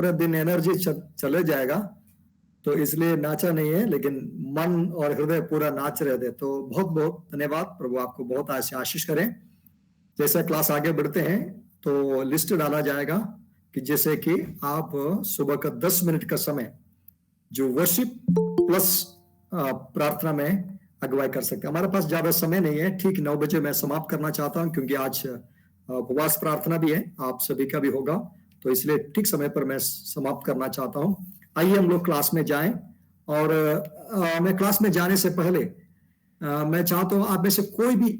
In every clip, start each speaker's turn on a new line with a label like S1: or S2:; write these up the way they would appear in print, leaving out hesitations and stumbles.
S1: पूरा दिन एनर्जी चले जाएगा, तो इसलिए नाचा नहीं है, लेकिन मन और हृदय पूरा नाच रहे थे। तो बहुत बहुत धन्यवाद, प्रभु आपको बहुत आशीष करें। जैसे क्लास आगे बढ़ते हैं तो लिस्ट डाला जाएगा कि जैसे कि आप सुबह का 10 मिनट का समय जो वर्शिप प्लस प्रार्थना में अगुवाई कर सकते हैं। हमारे पास ज्यादा समय नहीं है, ठीक 9 बजे मैं समाप्त करना चाहता हूं, क्योंकि आज उपवास प्रार्थना भी है, आप सभी का भी होगा, तो इसलिए ठीक समय पर मैं समाप्त करना चाहता हूं। आइए हम लोग क्लास में जाएं। और मैं क्लास में जाने से पहले मैं चाहता हूं आप में से कोई भी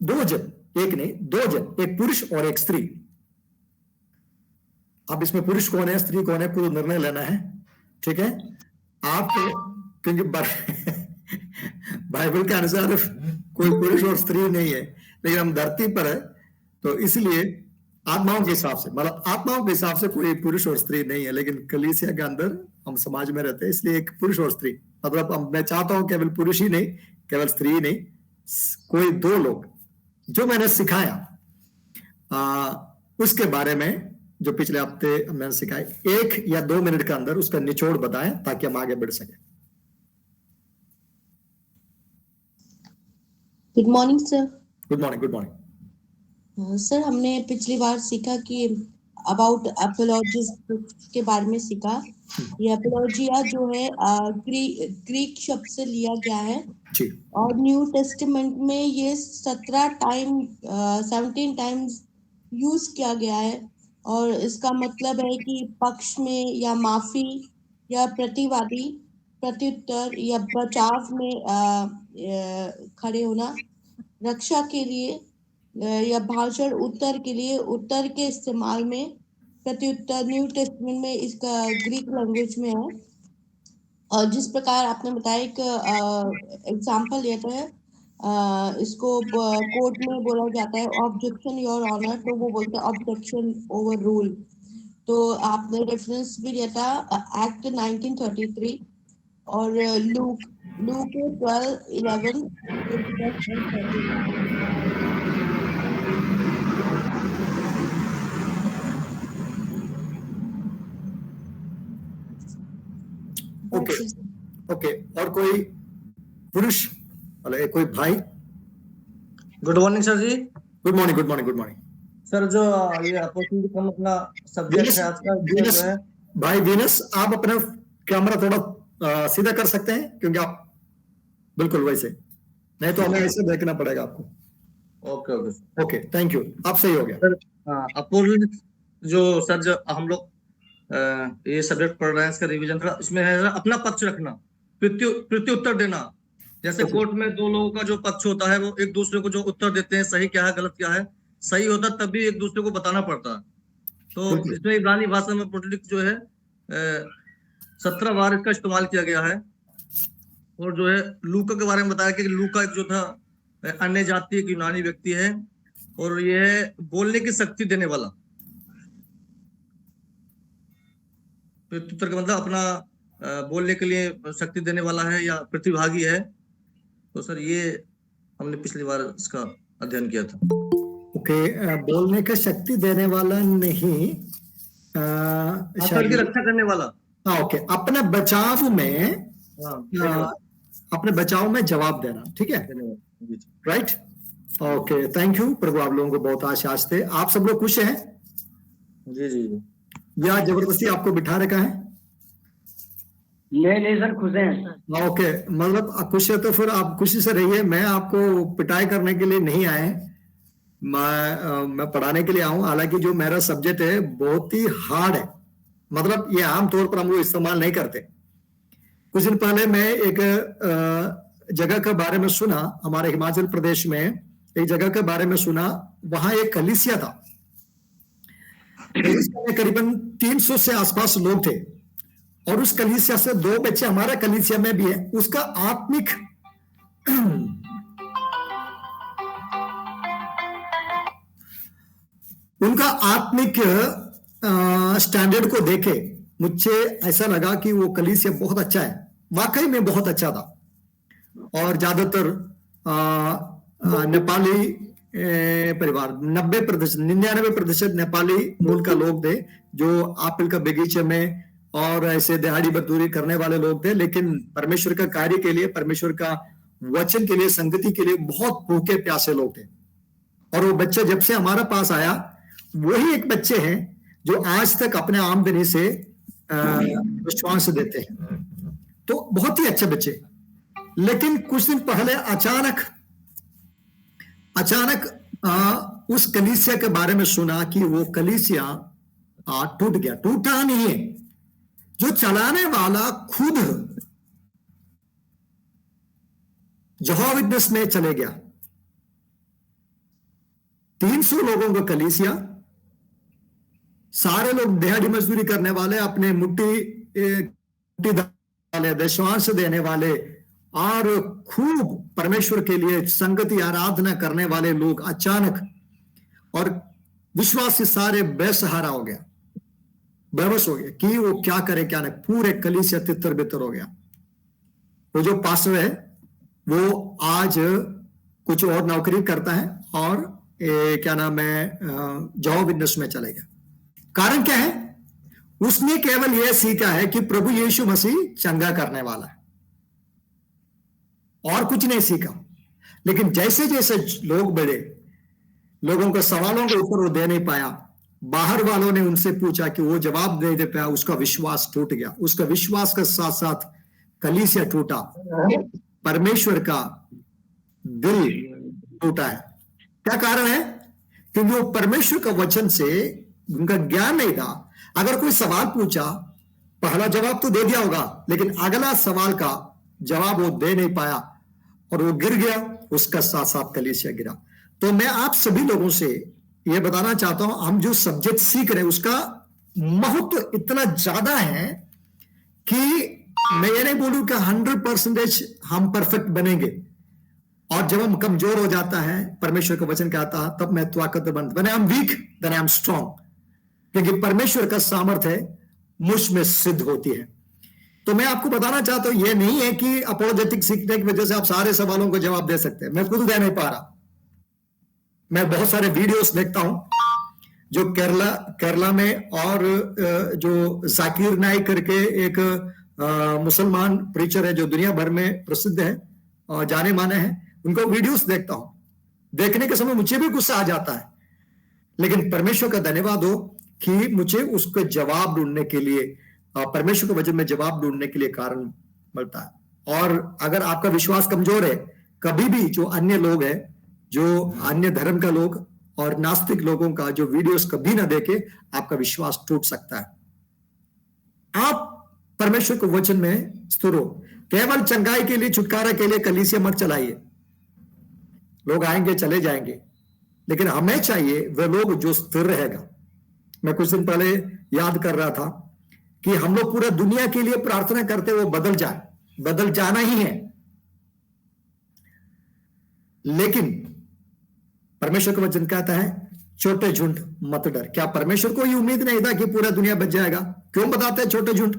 S1: 2 जन, एक नहीं 2 जन, एक पुरुष और एक स्त्री, अब इसमें पुरुष कौन है स्त्री कौन है पूरा निर्णय लेना है, ठीक है? आप क्योंकि बाइबल के अनुसार कोई पुरुष और स्त्री नहीं है, लेकिन हम धरती पर है, तो इसलिए आत्माओं के हिसाब से, मतलब आत्माओं के हिसाब से कोई पुरुष और स्त्री नहीं है, लेकिन कलीसिया के अंदर हम समाज में रहते हैं, इसलिए एक पुरुष और स्त्री, मतलब मैं चाहता हूं केवल पुरुष ही नहीं, केवल स्त्री ही नहीं, कोई 2 लोग जो मैंने सिखाया उसके बारे में, जो पिछले हफ्ते मैंने सिखाया, 1 या 2 मिनट के अंदर उसका निचोड़ बताएं ताकि हम आगे बढ़ सके।
S2: Good morning sir.
S1: Good morning. Good morning
S2: sir, हमने पिछली बार सीखा कि अबाउट एपोलॉजिस्ट के बारे में सीखा। ये एपोलॉजिया जो है ग्रीक शब्द से लिया गया है
S1: जी,
S2: और न्यू टेस्टामेंट में ये 17 टाइम्स यूज किया गया है, और इसका मतलब है कि पक्ष में या माफी या प्रतिवादी, प्रत्युत्तर या बचाव में खड़े होना, रक्षा के लिए या भाषण उत्तर के लिए उत्तर के इस्तेमाल में प्रत्युत्तर न्यू टेस्टामेंट में इसका ग्रीक लैंग्वेज में है। और जिस प्रकार आपने बताया, एक एग्जाम्पल लेते हैं, इसको कोर्ट में बोला जाता है ऑब्जेक्शन योर ऑनर, तो वो बोलते हैं ऑब्जेक्शन ओवर रूल। तो आपने रेफरेंस भी लिया था एक्ट 1933 और लूक 12:11
S1: ओके। और कोई पुरुष, मतलब कोई भाई?
S3: Good morning sir ji.
S1: Good morning. Good morning. Good morning
S3: sir, जो ये अपॉर्चुनिटी का अपना सब्जेक्ट है आज का जो है,
S1: भाई वीनस, आप अपना कैमरा थोड़ा सीधा कर सकते हैं, क्योंकि आप बिल्कुल वैसे नहीं तो हमें ऐसे देखना पड़ेगा आपको।
S3: Okay okay
S1: okay, thank you, आप सही हो गया
S3: सर। अपोजिट जो सर, जो हम लोग ये सब्जेक्ट पढ़ रहे हैं, इसका रिवीजन थोड़ा इसमें है, अपना पक्ष रखना, प्रत्युत्तर देना। जैसे कोर्ट में 2 लोगों का जो पक्ष होता है, वो एक दूसरे को जो उत्तर देते हैं, सही क्या है गलत क्या है, सही होता तब भी एक दूसरे को बताना पड़ता है। तो इसमें इब्रानी भाषा में प्रोटेक्ट जो है 17 बार इसका इस्तेमाल किया गया है। और जो है लूका के बारे में बताया कि लूका जो था अन्य जाति एक यूनानी व्यक्ति है, और ये है बोलने की शक्ति देने वाला। प्रत्युत्तर का मतलब अपना बोलने के लिए शक्ति देने वाला है या प्रतिभागी है। तो सर ये हमने पिछली बार इसका अध्ययन किया था।
S1: ओके, बोलने का शक्ति देने वाला नहीं,
S3: रक्षा करने वाला।
S1: हाँ, ओके, अपने बचाव में, अपने बचाव में जवाब देना, ठीक है, राइट? ओके, थैंक यू प्रभु, आप लोगों को बहुत आशीष दे। आप सब लोग खुश हैं?
S3: जी जी।
S1: या जबरदस्ती आपको बिठा रखा है?
S4: नहीं सर, खुश हैं।
S1: ओके, मतलब खुश है तो फिर आप खुशी से रहिए। मैं आपको पिटाई करने के लिए नहीं आए, मैं पढ़ाने के लिए आऊं। हालांकि जो मेरा सब्जेक्ट है बहुत ही हार्ड है, मतलब ये आमतौर पर हम लोग इस्तेमाल नहीं करते। कुछ दिन पहले मैं एक जगह के बारे में सुना, हमारे हिमाचल प्रदेश में एक जगह के बारे में सुना, वहां एक कलीसिया था, कलीसिया में करीबन 300 से आसपास लोग थे, और उस कलीसिया से 2 बच्चे हमारा कलीसिया में भी है। उसका आत्मिक उनका आत्मिक स्टैंडर्ड को देखे मुझे ऐसा लगा कि वो कलीसिया बहुत अच्छा है, वाकई में बहुत अच्छा था। और ज्यादातर नेपाली परिवार 90%, 99% नेपाली मूल का लोग थे, जो एप्पल का बगीचे में और ऐसे दिहाड़ी मजदूरी करने वाले लोग थे, लेकिन परमेश्वर का कार्य के लिए, परमेश्वर का वचन के लिए, संगति के लिए बहुत भूखे प्यासे लोग थे। और वो बच्चे जब से हमारे पास आया, वही एक बच्चे हैं जो आज तक अपने आमदनी से विश्वास देते हैं। तो बहुत ही अच्छे बच्चे। लेकिन कुछ दिन पहले अचानक उस कलीसिया के बारे में सुना कि वो कलीसिया टूट गया। टूटा नहीं है, जो चलाने वाला खुद यहोवा विटनेस में चले गया। 300 लोगों का कलीसिया, सारे लोग दिहाड़ी मजदूरी करने वाले, अपने मुट्ठी वाले, दशवांश देने वाले और खूब परमेश्वर के लिए संगति आराधना करने वाले लोग अचानक, और विश्वासी सारे बेसहारा हो गया, बेबस हो गया कि वो क्या करे क्या नहीं। पूरे कलीसिया तितर बितर हो गया। वो जो पास्टर है वो आज कुछ और नौकरी करता है और क्या नाम है, यहोवा विटनेस में चले गया। कारण क्या है? उसने केवल यह सीखा है कि प्रभु यीशु मसीह चंगा करने वाला है, और कुछ नहीं सीखा। लेकिन जैसे जैसे लोग बढ़े, लोगों के सवालों के उत्तर वो दे नहीं पाया, बाहर वालों ने उनसे पूछा कि वो जवाब नहीं दे पाया, उसका विश्वास टूट गया। उसका विश्वास के साथ साथ कलीसिया टूटा, परमेश्वर का दिल टूटा है। क्या कारण है? क्योंकि वो परमेश्वर का वचन से उनका ज्ञान नहीं था। अगर कोई सवाल पूछा, पहला जवाब तो दे दिया होगा, लेकिन अगला सवाल का जवाब वो दे नहीं पाया और वो गिर गया, उसका साथ साथ कलीसिया गिरा। तो मैं आप सभी लोगों से ये बताना चाहता हूं, हम जो सब्जेक्ट सीख रहे हैं उसका महत्व इतना ज्यादा है कि मैं ये नहीं बोलूं कि 100% हम परफेक्ट बनेंगे, और जब हम कमजोर हो जाता है, परमेश्वर का वचन कहता है तब मैं ताकतवर बनता। When I am weak then I am strong, क्योंकि परमेश्वर का सामर्थ्य मुझ में सिद्ध होती है। तो मैं आपको बताना चाहता हूं, यह नहीं है कि अपोलोजेटिक सीखने की वजह से आप सारे सवालों को जवाब दे सकते हैं। मैं खुद दे नहीं पा रहा। मैं बहुत सारे वीडियोस देखता हूं जो केरला में, और जो जाकिर नाइक करके एक मुसलमान प्रीचर है जो दुनिया भर में प्रसिद्ध है और जाने माने हैं, उनको वीडियोस देखता हूं। देखने के समय मुझे भी गुस्सा आ जाता है, लेकिन परमेश्वर का धन्यवाद हो कि मुझे उसके जवाब ढूंढने के लिए, परमेश्वर के वचन में जवाब ढूंढने के लिए कारण मिलता है। और अगर आपका विश्वास कमजोर है, कभी भी जो अन्य लोग हैं, जो अन्य धर्म का लोग और नास्तिक लोगों का जो वीडियोस कभी ना देखे, आपका विश्वास टूट सकता है। आप परमेश्वर के वचन में स्थिर हो। केवल चंगाई के लिए, छुटकारा के लिए कलीसिया मत चलाइए। लोग आएंगे चले जाएंगे, लेकिन हमें चाहिए वे लोग जो स्थिर रहेगा। मैं कुछ दिन पहले याद कर रहा था कि हम लोग पूरा दुनिया के लिए प्रार्थना करते वो बदल जाए, बदल जाना ही है, लेकिन परमेश्वर का वचन कहता है छोटे झुंड मत डर। क्या परमेश्वर को ये उम्मीद नहीं था कि पूरा दुनिया बच जाएगा? क्यों बताते हैं छोटे झुंड?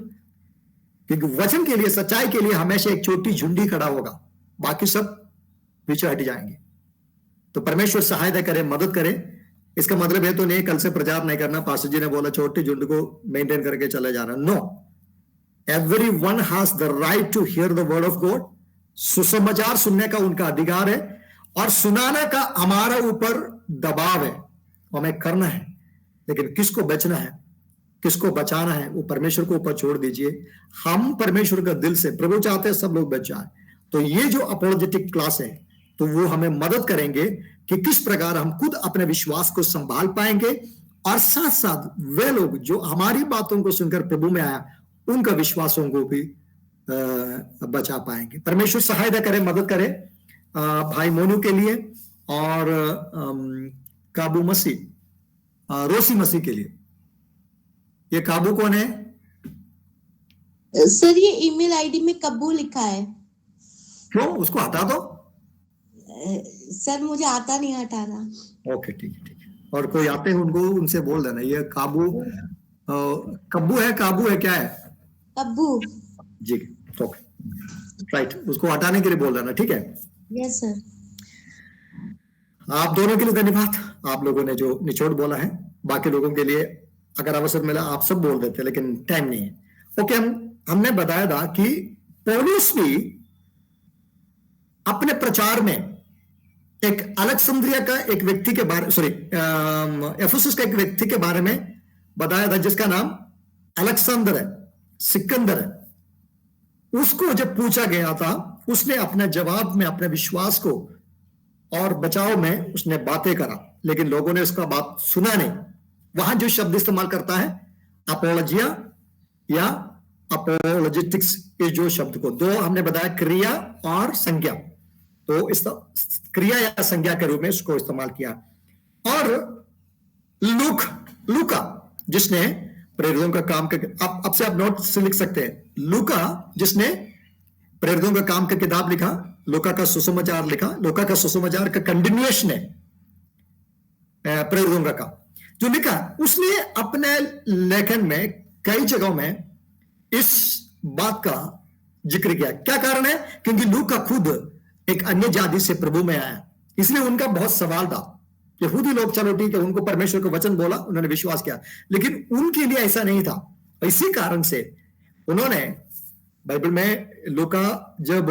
S1: क्योंकि वचन के लिए, सच्चाई के लिए हमेशा एक छोटी झुंडी खड़ा होगा, बाकी सब पीछे हट जाएंगे। तो परमेश्वर सहायता करे, मदद करे। इसका मतलब है तो नहीं कल से प्रचार नहीं करना, पास्टर जी ने बोला छोटी झुंड को मेंटेन करके चले जाना। No, everyone has the right to hear the word of God. सुसमाचार सुनने का उनका अधिकार है, और सुनाने का हमारा ऊपर दबाव है, हमें करना है। लेकिन किसको बचना है, किसको बचाना है, वो परमेश्वर को ऊपर छोड़ दीजिए। हम परमेश्वर का दिल से, प्रभु चाहते हैं सब लोग बच जाए। तो ये जो अपोलोजेटिक क्लास है, तो वो हमें मदद करेंगे कि किस प्रकार हम खुद अपने विश्वास को संभाल पाएंगे, और साथ साथ वे लोग जो हमारी बातों को सुनकर प्रभु में आया, उनका विश्वासों को भी बचा पाएंगे। परमेश्वर सहायता करे, मदद करे भाई मोनू के लिए, और काबू मसीह, रोसी मसीह के लिए। ये काबू कौन है?
S2: सर ये ईमेल आईडी में कब्बू लिखा है।
S1: क्यों? उसको हटा दो।
S2: सर मुझे आता नहीं हटाना।
S1: ओके, ठीक है, ठीक है। और कोई आते हैं उनको, उनसे बोल देना ये काबू, कब्बू है, काबू है, क्या है?
S2: कब्बू
S1: जी, ओके, राइट। उसको हटाने के लिए बोल देना, ठीक है?
S2: Yes sir.
S1: आप दोनों के लिए धन्यवाद। आप लोगों ने जो निचोड़ बोला है, बाकी लोगों के लिए अगर अवसर मिला आप सब बोल देते, लेकिन टाइम नहीं है। ओके, हमने बताया था कि पौलुस भी अपने प्रचार में एक अलेक्जेंड्रिया का एक व्यक्ति के बारे एफेसस का एक व्यक्ति के बारे में बताया था जिसका नाम अलेक्जेंडर है, सिकंदर है। उसको जब पूछा गया था, उसने अपने जवाब में अपने विश्वास को और बचाव में उसने बातें करा, लेकिन लोगों ने उसका बात सुना नहीं। वहां जो शब्द इस्तेमाल करता है अपोलोजिया या अपोलोजेटिक्स, इस जो शब्द को दो हमने बताया, क्रिया और संज्ञा, तो इस क्रिया या संज्ञा के रूप में इसको इस्तेमाल किया। और लूका जिसने प्रेरितों का काम अब से आप नोट से लिख सकते हैं, लूका जिसने प्रेरितों का काम का किताब लिखा, लूका का सुसमाचार लिखा, लूका का सुसमाचार का कंटिन्यूएशन है प्रेरितों का काम जो लिखा, उसने अपने लेखन में कई जगहों में इस बात का जिक्र किया। क्या कारण है? क्योंकि लूका खुद एक अन्य जाति से प्रभु में आया, इसलिए उनका बहुत सवाल था। यहूदी लोग चलो ठीक है, उनको परमेश्वर का वचन बोला, उन्होंने विश्वास किया, लेकिन उनके लिए ऐसा नहीं था। इसी कारण से उन्होंने बाइबल में लूका जब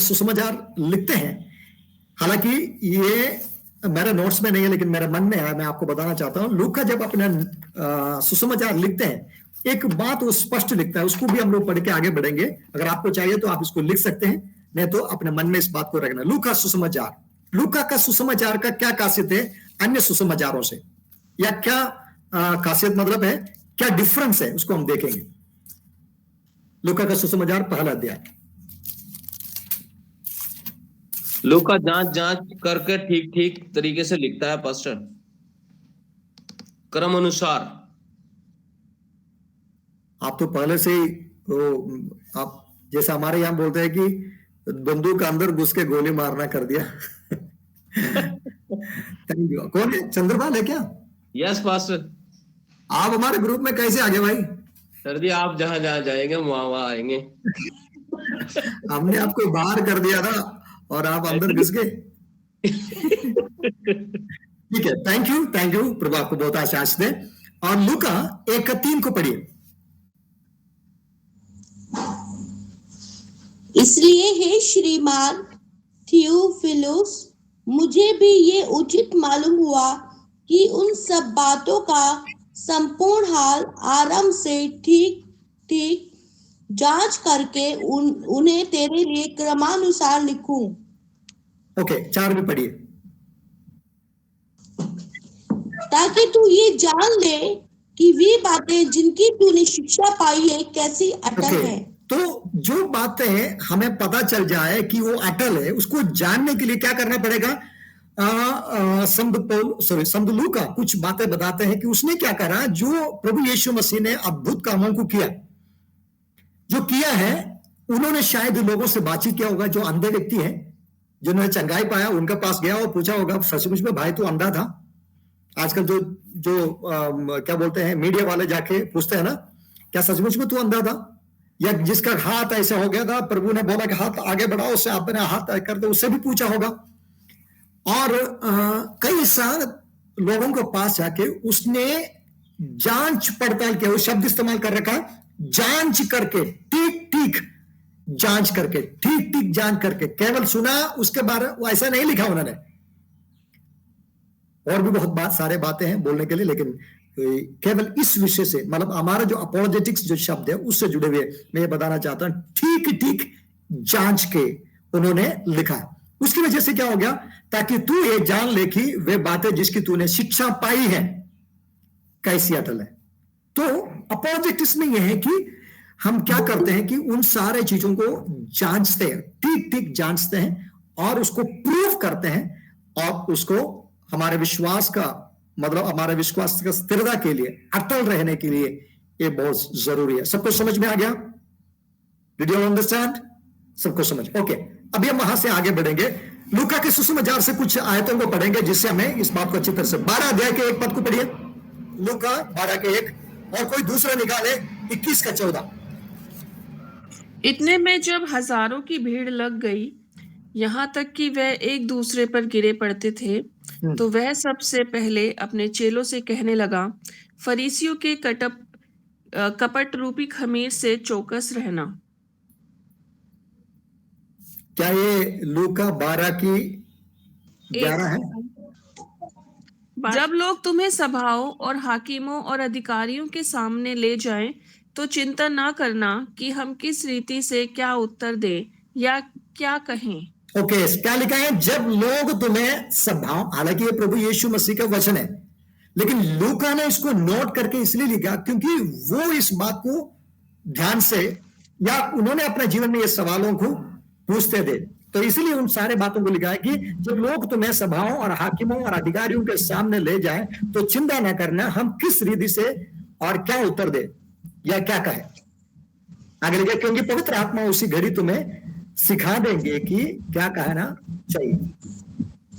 S1: सुसमाचार लिखते हैं, हालांकि ये मेरे नोट्स में नहीं है लेकिन मेरे मन में है, मैं आपको बताना चाहता हूं। लूका जब अपना सुसमाचार लिखते हैं, एक बात वो स्पष्ट लिखता है, उसको भी हम लोग पढ़ के आगे बढ़ेंगे। अगर आपको चाहिए तो आप इसको लिख सकते हैं, नहीं तो अपने मन में इस बात को रखना। लूका सुसमाचार, लूका का सुसमाचार का क्या खासियत है अन्य सुसमाचारों से, या क्या खासियत मतलब है, क्या डिफरेंस है, उसको हम देखेंगे। लूका का सुसमाचार पहला अध्याय।
S4: लूका जांच करके ठीक तरीके से लिखता है पास्टर, क्रम अनुसार।
S1: आप तो पहले से ही आप जैसा हमारे यहाँ बोलते हैं कि बंदूक अंदर घुस के गोली मारना कर दिया। कौन है? चंद्रपाल है क्या?
S4: Yes pastor.
S1: आप हमारे ग्रुप में कैसे आ गए भाई?
S4: सर जी, आप जहां जाएंगे वहां आएंगे।
S1: हमने आपको बाहर कर दिया था और आप अंदर घुस गए। ठीक है, थैंक यू प्रभु आपको बहुत आशीष दे। और लूका 1:3 को पढ़िए।
S2: इसलिए हे श्रीमान थियोफिलुस, मुझे भी ये उचित मालूम हुआ कि उन सब बातों का संपूर्ण हाल आरंभ से ठीक जांच करके उन्हें तेरे लिए क्रमानुसार लिखूं।
S1: ओके, 4 भी पढ़िए।
S2: ताकि तू ये जान ले कि वे बातें जिनकी तूने शिक्षा पाई है कैसी अटल है।
S1: तो जो बातें हमें पता चल जाए कि वो अटल है, उसको जानने के लिए क्या करना पड़ेगा? संत लूका कुछ बातें बताते हैं कि उसने क्या करा, जो प्रभु यीशु मसीह ने अद्भुत कामों को किया, जो किया है, उन्होंने शायद लोगों से बातचीत किया होगा। जो अंधे व्यक्ति है जिन्होंने चंगाई पाया, उनके पास गया और पूछा होगा सचमुच में भाई तू अंधा था? आजकल जो क्या बोलते हैं मीडिया वाले जाके पूछते हैं ना, क्या सचमुच में तू अंधा था? या जिसका हाथ ऐसा हो गया था, प्रभु ने बोला कि हाथ आगे बढ़ाओ, उससे अपने हाथ कर दो, उससे भी पूछा होगा। और कई सारे लोगों के पास जाके उसने जांच पड़ताल किया, वो शब्द इस्तेमाल कर रखा, जांच करके, ठीक जांच करके, ठीक जांच करके। केवल सुना उसके बारे वो ऐसा नहीं लिखा उन्होंने, और भी बहुत सारे बातें हैं बोलने के लिए, लेकिन केवल इस विषय से, मतलब हमारा जो अपोलोजेटिक्स जो शब्द है उससे जुड़े हुए मैं ये बताना चाहता हूं, ठीक जांच के उन्होंने लिखा है। उसकी वजह से क्या हो गया? ताकि तू ये जान ले कि वे बातें जिसकी तूने शिक्षा पाई है कैसी अटल है। तो अपोलोजेटिक्स में यह है कि हम क्या करते हैं कि उन सारे चीजों को जांचते हैं, ठीक जांचते हैं और उसको प्रूव करते हैं, और उसको हमारे विश्वास का मतलब हमारे विश्वास का स्थिरता के लिए, अटल रहने के लिए ये बहुत जरूरी है। सबको समझ में आ गया? Did you understand? सबको समझ? ओके, अभी हम वहां से आगे बढ़ेंगे। लूका के सुसमाचार से कुछ आयतों को पढ़ेंगे जिससे हमें इस बात को अच्छी तरह से 12 अध्याय के 1 पद को पढ़िए। लूका 12 के 1, और कोई दूसरा निकाले 21 का 14।
S5: इतने में जब हजारों की भीड़ लग गई यहाँ तक कि वह एक दूसरे पर गिरे पड़ते थे, तो वह सबसे पहले अपने चेलों से कहने लगा, फरीसियों के कपट रूपी खमीर से चौकस रहना।
S1: क्या ये लूका 12 की 11 है?
S5: जब लोग तुम्हें सभाओं और हाकिमों और अधिकारियों के सामने ले जाएं, तो चिंता ना करना कि हम किस रीति से क्या उत्तर दें या क्या कहें।
S1: ओके, क्या लिखा है? जब लोग तुम्हें सभाओं, हालांकि ये प्रभु यीशु मसीह का वचन है, लेकिन लूका ने इसको नोट करके इसलिए लिखा क्योंकि वो इस बात को ध्यान से, या उन्होंने अपने जीवन में ये सवालों को पूछते थे, तो इसलिए उन सारे बातों को लिखा है कि जब लोग तुम्हें सभाओं और हाकिमों और अधिकारियों के सामने ले जाएं, तो चिंता न करना हम किस रीति से और क्या उत्तर दे या क्या कहे। आगे लिखा, क्योंकि पवित्र आत्मा उसी घड़ी तुम्हें सिखा देंगे कि क्या कहना चाहिए।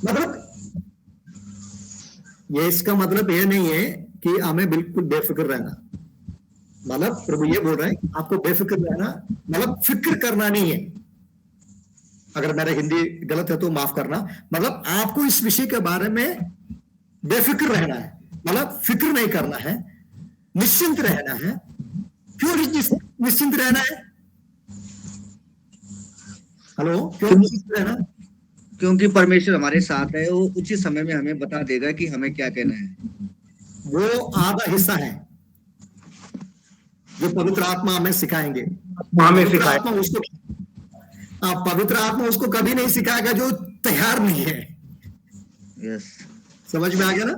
S1: मतलब ये, इसका मतलब ये नहीं है कि हमें बिल्कुल बेफिक्र रहना, मतलब प्रभु ये बोल रहे हैं आपको बेफिक्र रहना, मतलब फिक्र करना नहीं है। अगर मेरा हिंदी गलत है तो माफ करना, मतलब आपको इस विषय के बारे में बेफिक्र रहना है, मतलब फिक्र नहीं करना है, निश्चिंत रहना है। क्यों निश्चिंत रहना है? हेलो, क्यों निश्चिंत रहना?
S6: क्योंकि परमेश्वर हमारे साथ है, वो उचित समय में हमें बता देगा कि हमें क्या कहना है।
S1: वो आधा हिस्सा है जो पवित्र आत्मा हमें सिखाएंगे। पवित्र आत्मा उसको कभी नहीं सिखाएगा जो तैयार नहीं है।
S6: यस,
S1: समझ में आ गया ना?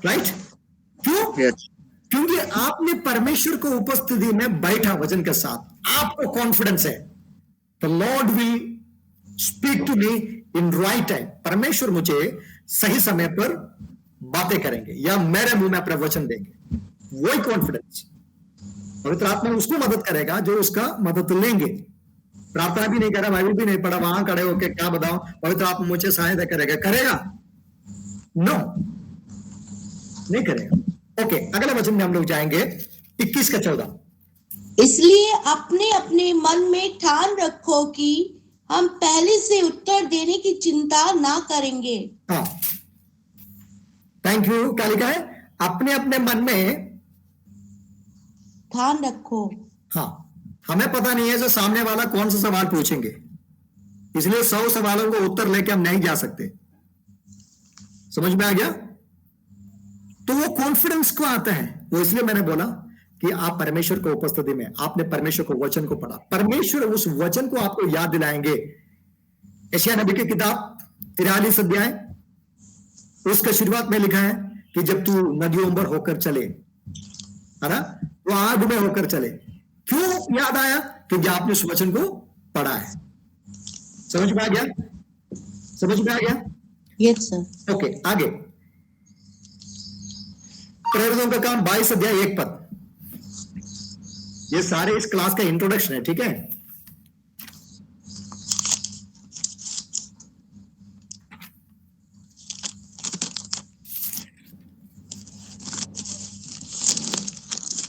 S1: राइट? क्यों?
S6: यस,
S1: क्योंकि आपने परमेश्वर को उपस्थिति में बैठा वचन के साथ, आपको कॉन्फिडेंस है the Lord will speak to me in right time. परमेश्वर मुझे सही समय पर बातें करेंगे या मेरे मुंह में अपना वचन देंगे। वही कॉन्फिडेंस पवित्र आत्मा उसको मदद करेगा जो उसका मदद लेंगे। प्रार्थना भी नहीं करा, बाइबल भी नहीं पढ़ा, वहां खड़े होकर क्या बताओ पवित्र आत्मा मुझे सहायता करेगा? नो, नहीं करेगा। ओके, अगले वचन में हम लोग जाएंगे 21 का 14।
S2: इसलिए अपने अपने मन में ठान रखो कि हम पहले से उत्तर देने की चिंता ना करेंगे।
S1: हाँ, थैंक यू। क्या लिखा है? अपने अपने मन में
S2: ठान रखो।
S1: हाँ, हमें पता नहीं है जो सामने वाला कौन सा सवाल पूछेंगे, इसलिए 100 सवालों को उत्तर लेके हम नहीं जा सकते। समझ में आ गया? तो वो कॉन्फिडेंस को आता है, वो इसलिए मैंने बोला कि आप परमेश्वर को उपस्थिति में, आपने परमेश्वर को वचन को पढ़ा, परमेश्वर उस वचन को आपको याद दिलाएंगे। यशायाह नबी की किताब 43 अध्याय उसका शुरुआत में लिखा है कि जब तू नदियों पर होकर चले, है ना, वो आग में होकर चले। क्यों याद आया? क्योंकि आपने उस वचन को पढ़ा है। समझ में आ गया? समझ में आ गया?
S2: Yes sir.
S1: ओके, आगे प्रेरितों का काम 22 अध्याय 1 पद। ये सारे इस क्लास का इंट्रोडक्शन है, ठीक है?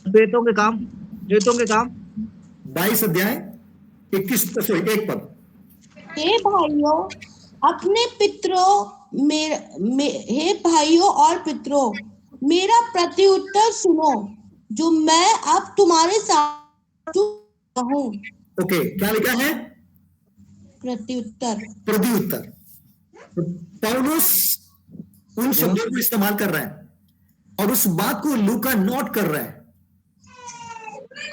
S6: प्रेरितों के काम
S1: 22 अध्याय 1 पद।
S2: हे भाइयों, अपने पितरों हे भाइयों और पितरों, मेरा प्रत्युत्तर सुनो जो मैं अब तुम्हारे साथ हूँ।
S1: ओके, क्या लिखा है?
S2: प्रत्युत्तर।
S1: पौलुस उन शब्दों को इस्तेमाल कर रहा है और उस बात को लूका नोट कर रहा है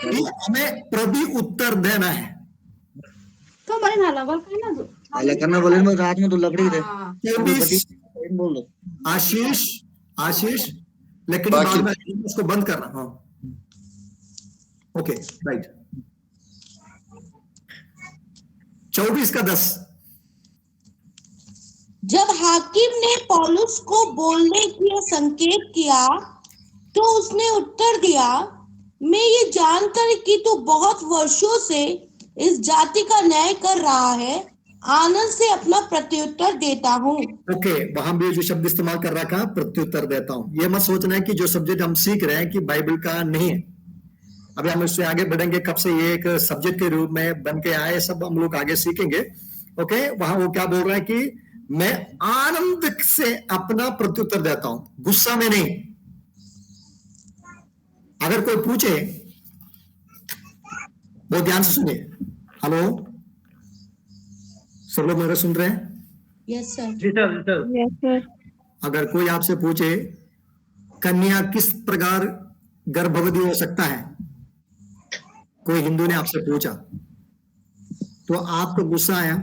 S1: कि हमें प्रति उत्तर देना है।
S2: तो हमारे नाला
S6: करना बोले में रात में तो लकड़ी दे
S1: 24
S6: बोल दो।
S1: आशीष लेकिन बाद में उसको बंद करना। हाँ, ओके, राइट। 24 का 10।
S2: जब हाकिम ने पौलुस को बोलने की संकेत किया तो उसने उत्तर दिया, मैं ये जानकर कि तू बहुत वर्षों से इस जाति का न्याय कर रहा है, आनंद से अपना प्रत्युत्तर देता हूँ।
S1: ओके, वहां भी जो शब्द इस्तेमाल कर रखा, प्रत्युत्तर देता हूं। ये मत सोचना है कि जो सब्जेक्ट हम सीख रहे हैं कि बाइबल का नहीं है। अभी हम इससे आगे बढ़ेंगे, कब से ये एक सब्जेक्ट के रूप में बन के आए, सब हम लोग आगे सीखेंगे। ओके, वहां वो क्या बोल रहा है कि मैं आनंद से अपना प्रत्युत्तर देता हूं, गुस्सा में नहीं। अगर कोई पूछे, बहुत ध्यान से सुनिए। हेलो, सब लोग मेरा सुन रहे हैं?
S2: Yes sir.
S3: जी सर।
S1: अगर कोई आपसे पूछे कन्या किस प्रकार गर्भवती हो सकता है, कोई हिंदू ने आपसे पूछा, तो आपको गुस्सा आया,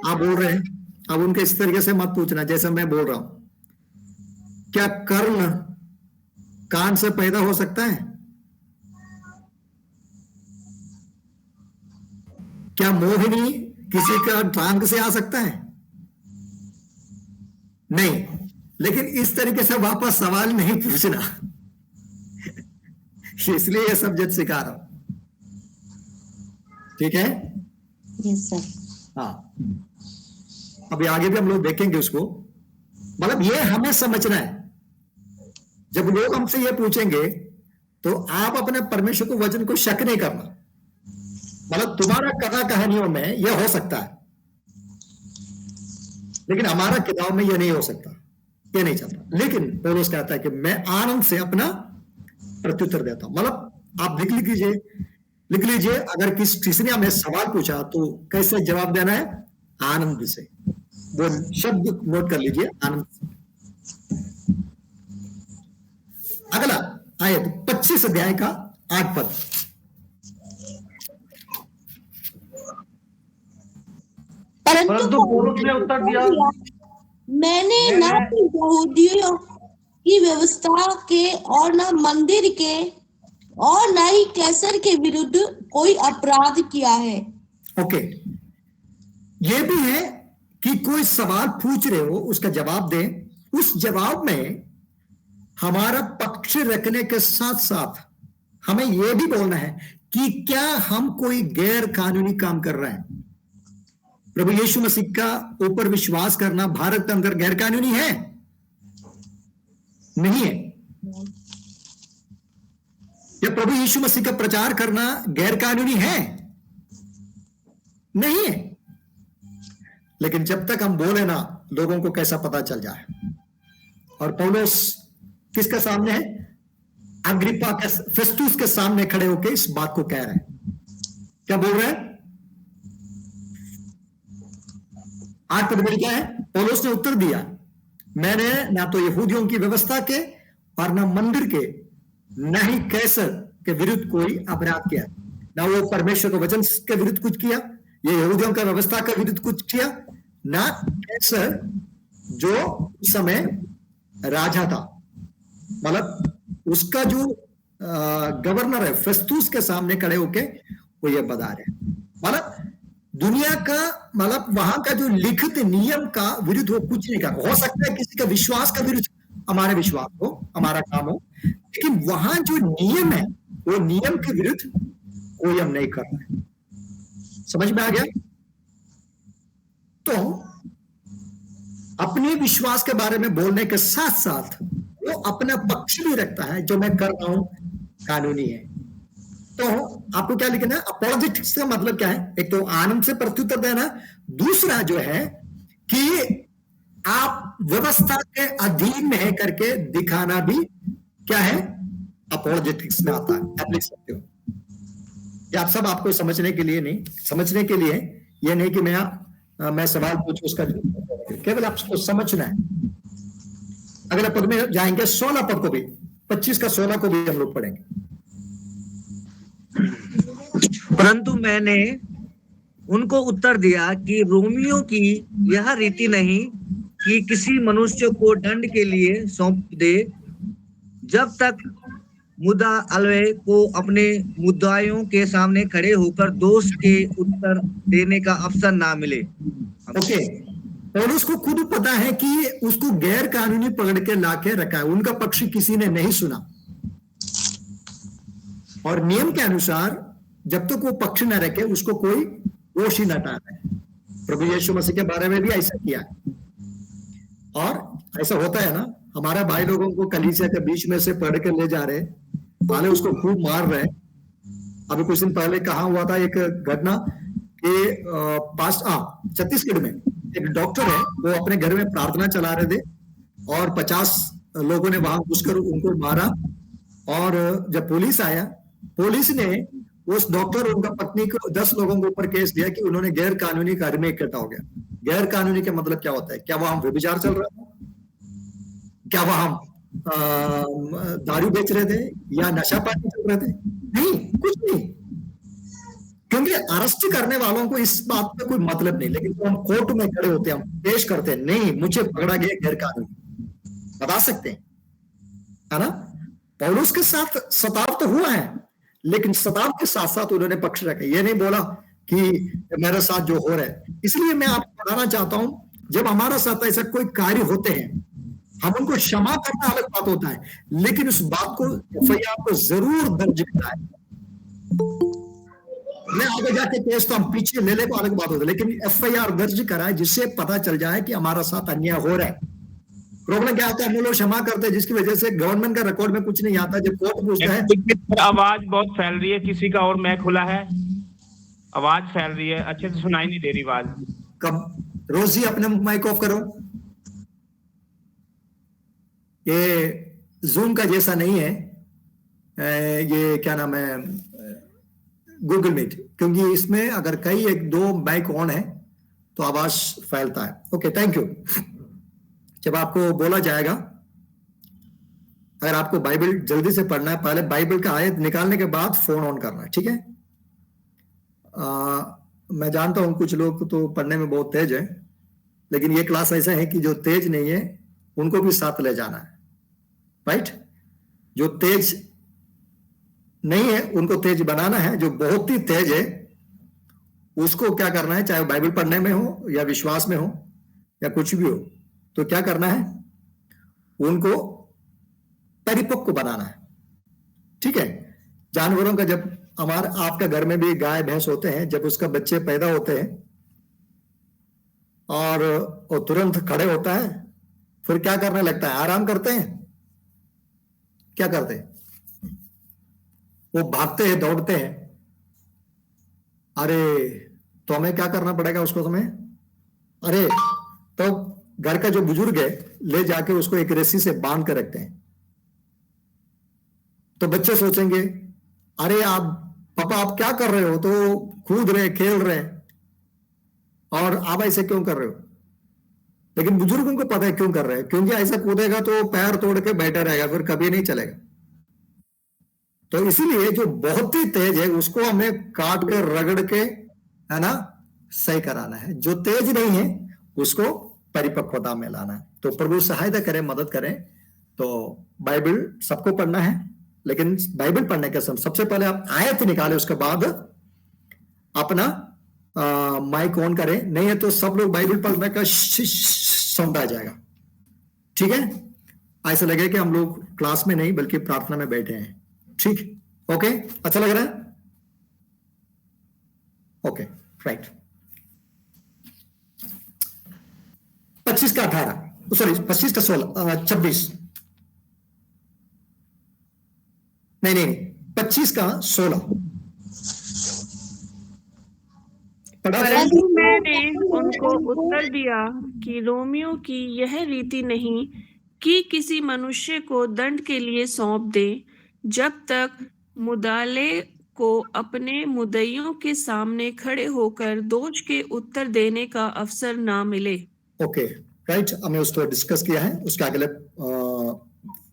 S1: आप बोल रहे हैं, अब उनके इस तरीके से मत पूछना जैसे मैं बोल रहा हूं। क्या कर्ण कान से पैदा हो सकता है? क्या मोहिनी किसी का टांग से आ सकता है? नहीं। लेकिन इस तरीके से वापस सवाल नहीं पूछना। इसलिए यह सब्जेक्ट सिखा रहा हूं, ठीक है?
S2: Yes sir.
S1: हाँ, अभी आगे भी हम लोग देखेंगे उसको। मतलब ये हमें समझना है, जब लोग हमसे ये पूछेंगे तो आप अपने परमेश्वर को वचन को शक नहीं करना। मतलब तुम्हारा कथा कहानियों में यह हो सकता है, लेकिन हमारा किताब में यह नहीं हो सकता, यह नहीं चलता। लेकिन पौलुस कहता है कि मैं आनंद से अपना प्रत्युत्तर देता हूं। मतलब आप लिख लीजिए, अगर किसी ने हमें सवाल पूछा तो कैसे जवाब देना है? आनंद से। वो शब्द नोट कर लीजिए, आनंद से। अगला आयत 25 अध्याय का 8 पद।
S2: परंतु
S3: पौलुस ने उत्तर दिया,
S2: मैंने न तो यहूदियों की व्यवस्था के और न मंदिर के और न ही कैसर के विरुद्ध कोई अपराध किया है।
S1: ओके, ये भी है कि कोई सवाल पूछ रहे हो, उसका जवाब दें। उस जवाब में हमारा पक्ष रखने के साथ साथ हमें यह भी बोलना है कि क्या हम कोई गैर कानूनी काम कर रहे हैं। प्रभु यीशु मसीह का ऊपर विश्वास करना भारत के अंदर गैर कानूनी है? नहीं है। या प्रभु यीशु मसीह का प्रचार करना गैर कानूनी है? नहीं है। लेकिन जब तक हम बोले ना, लोगों को कैसा पता चल जाए। और पौलुस किसके सामने है? अग्रिप्पा के, फेस्तुस के सामने खड़े होकर इस बात को कह रहे हैं। क्या बोल रहे हैं? 8 पद में क्या है? पौलुस ने उत्तर दिया, मैंने ना तो यहूदियों की व्यवस्था के और ना मंदिर के, न ही कैसर के विरुद्ध कोई अपराध किया। ना वो परमेश्वर के वचन के विरुद्ध कुछ किया, ये यहूदियों का व्यवस्था के विरुद्ध कुछ किया, ना कैसर जो उस समय राजा था, मतलब उसका जो गवर्नर है, फेस्तुस के सामने खड़े होके वो ये बता रहे हैं। मतलब दुनिया का, मतलब वहां का जो लिखित नियम का विरुद्ध वो कुछ नहीं कर। हो सकता है किसी का विश्वास का विरुद्ध हमारे विश्वास हो, हमारा काम हो, लेकिन वहां जो नियम है वो नियम के विरुद्ध कोई हम नहीं कर रहे। समझ में आ गया? तो अपने विश्वास के बारे में बोलने के साथ साथ वो अपना पक्ष भी रखता है, जो मैं कर रहा हूं कानूनी है। तो आपको क्या लिखना है? अपोलोजेटिक्स का मतलब क्या है? एक तो आनंद से प्रत्युत्तर देना, दूसरा जो है कि आप व्यवस्था के अधीन में है करके दिखाना भी क्या है? अपोलोजेटिक्स में आता है। आप लिख सकते हो। ये आप सब आपको समझने के लिए नहीं, समझने के लिए ये नहीं कि मैं सवाल पूछूं उसका, केवल आपको समझना है। अगले पद में जाएंगे, 16 पद को भी, 25 का 16 को भी हम लोग पढ़ेंगे।
S6: परंतु मैंने उनको उत्तर दिया कि रोमियों की यह रीति नहीं कि किसी मनुष्य को दंड के लिए सौंप दे जब तक मुद्दा अलवे को अपने मुद्दायों के सामने खड़े होकर दोष के उत्तर देने का अवसर ना मिले।
S1: ओके, और उसको खुद पता है कि उसको गैर कानूनी पकड़ के लाके रखा है, उनका पक्ष किसी ने नहीं सुना। और नियम के अनुसार जब तक वो पक्ष न रखे उसको कोई दोष ही न हटाता है। प्रभु यीशु मसीह के बारे में भी ऐसा किया है। और ऐसा होता है ना, हमारे भाई लोगों को कलीसिया के बीच में से पढ़ के ले जा रहे, साले उसको खूब मार रहे हैं। अभी कुछ दिन पहले कहा हुआ था एक घटना कि छत्तीसगढ़ में एक डॉक्टर है, वो अपने घर में प्रार्थना चला रहे थे और 50 लोगों ने वहां घुसकर उनको मारा। और जब पुलिस आया, पुलिस ने उस डॉक्टर और उनका पत्नी को 10 लोगों के ऊपर केस दिया कि उन्होंने गैर कानूनी कार्य में इकट्ठा हो गया। गैर कानूनी का मतलब क्या होता है? क्या वहां व्यभिचार चल रहा था? क्या वहां दारू बेच रहे थे या नशा पानी चल रहे थे? नहीं, कुछ नहीं। क्योंकि अरेस्ट करने वालों को इस बात पे कोई मतलब नहीं, लेकिन तो हम कोर्ट में खड़े होते हैं, हम पेश करते हैं, नहीं मुझे पकड़ा गया गैर कानूनी, बता सकते हैं, है ना? पौलुस के साथ सताव तो हुआ है, लेकिन सताव के साथ साथ उन्होंने पक्ष रखा। ये नहीं बोला कि मेरे साथ जो हो रहा है। इसलिए मैं आपको बताना चाहता हूं, जब हमारा साथ ऐसा कोई कार्य होते हैं, हम उनको क्षमा करना अलग बात होता है, लेकिन उस बात को एफआईआर को जरूर दर्ज कराएं। मैं आगे जाके केस तो हम पीछे ले ले को अलग बात होता है, लेकिन एफआईआर दर्ज कराए जिससे पता चल जाए कि हमारा साथ अन्याय हो रहा है। प्रॉब्लम क्या होता है? हम लोग क्षमा करते हैं, जिसकी वजह से गवर्नमेंट का रिकॉर्ड में कुछ नहीं आता। जब कोर्ट पूछता है,
S7: आवाज बहुत फैल रही है, किसी का और मैक खुला है, आवाज फैल रही है, अच्छे से सुनाई नहीं दे रही आवाज।
S1: कब रोजी अपने माइक ऑफ करो। ये जूम का जैसा नहीं है, ये क्या नाम है, गूगल मीट, क्योंकि इसमें अगर कई एक दो माइक ऑन है तो आवाज फैलता है। Okay, thank you. जब आपको बोला जाएगा, अगर आपको बाइबल जल्दी से पढ़ना है, पहले बाइबल का आयत निकालने के बाद फोन ऑन करना है, ठीक है? मैं जानता हूं कुछ लोग तो पढ़ने में बहुत तेज है, लेकिन ये क्लास ऐसा है कि जो तेज नहीं है उनको भी साथ ले जाना है, राइट? जो तेज नहीं है उनको तेज बनाना है, जो बहुत ही तेज है उसको क्या करना है, चाहे बाइबल पढ़ने में हो या विश्वास में हो या कुछ भी हो, तो क्या करना है, उनको परिपक्व बनाना है, ठीक है? जानवरों का, जब हमारे आपका घर में भी गाय भैंस होते हैं, जब उसका बच्चे पैदा होते हैं और वो तुरंत खड़े होता है, फिर क्या करने लगता है? आराम करते हैं? क्या करते हैं? वो भागते हैं, दौड़ते हैं। अरे तो हमें क्या करना पड़ेगा उसको समय? अरे तो घर का जो बुजुर्ग है ले जाके उसको एक रस्सी से बांध कर रखते हैं, तो बच्चे सोचेंगे अरे आप पापा आप क्या कर रहे हो, तो कूद रहे, खेल रहे, और आप ऐसे क्यों कर रहे हो? लेकिन बुजुर्गों को पता है क्यों कर रहे हैं, क्योंकि ऐसा कूदेगा तो पैर तोड़ के बैठा रहेगा, फिर कभी नहीं चलेगा। तो इसीलिए जो बहुत ही तेज है उसको हमें काट के रगड़ के, है ना, सही कराना है। जो तेज नहीं है उसको परिपक्वता में लाना है। तो प्रभु सहायता करें, मदद करें। तो बाइबल सबको पढ़ना है, लेकिन बाइबल पढ़ने के समय सबसे पहले आप आयत निकालें, उसके बाद अपना माइक ऑन करें। नहीं है तो सब लोग बाइबल पढ़ने का सौंधा जाएगा, ठीक है? ऐसा लगे कि हम लोग क्लास में नहीं बल्कि प्रार्थना में बैठे हैं, ठीक? ओके, अच्छा लग रहा है? Okay, right. 25 का 18, सॉरी 25 का 16, 26 नहीं 25 का 16 पढ़ा जाए?
S5: परंतु मैंने उनको उत्तर दिया कि रोमियो की यह रीति नहीं कि किसी मनुष्य को दंड के लिए सौंप दे जब तक मुद्दाले को अपने मुद्दइयों के सामने खड़े होकर दोष के उत्तर देने का अवसर ना मिले।
S1: ओके, राइट, हमने उसको डिस्कस किया है। उसके अगले